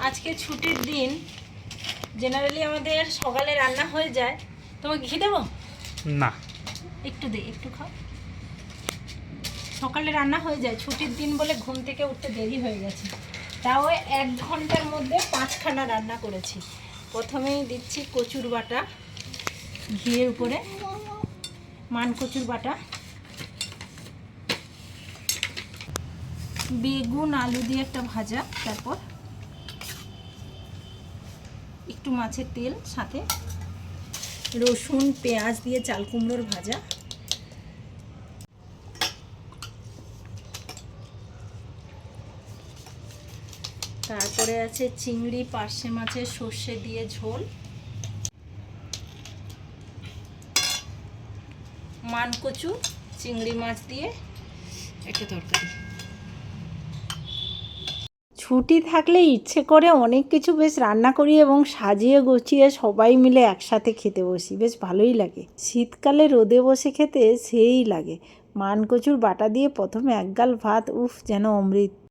আজকে ছুটির দিন, জেনারেলি আমাদের সকালে রান্না হয়ে যায়। তোমাকে ঘি দেবো? না, একটু দে, একটু খাও। সকালে রান্না হয়ে যায়, ছুটির দিন বলে ঘুম থেকে উঠতে দেরি হয়ে গেছে। তাও 1 ঘন্টার মধ্যে 5খানা রান্না করেছি। প্রথমেই দিচ্ছি কচুর বাটা ঘিয়ের উপরে, মান কচুর বাটা, বেগুন আলু দিয়ে একটা ভাজা, তারপর একটু মাছের তেল, সাথে রসুন পেঁয়াজ দিয়ে চাল কুমড়োর ভাজা, তারপরে আছে চিংড়ি পার্শে মাছের সর্ষে দিয়ে ঝোল, মানকচু চিংড়ি মাছ দিয়ে একটা তরকারি। ছুটি থাকলে ইচ্ছে করে অনেক কিছু বেশ রান্না করি এবং সাজিয়ে গুছিয়ে সবাই মিলে একসাথে খেতে বসি, বেশ ভালোই লাগে। শীতকালে রোদে বসে খেতে সেই লাগে। মানকচুর বাটা দিয়ে প্রথমে একগাল ভাত, উফ, যেন অমৃত।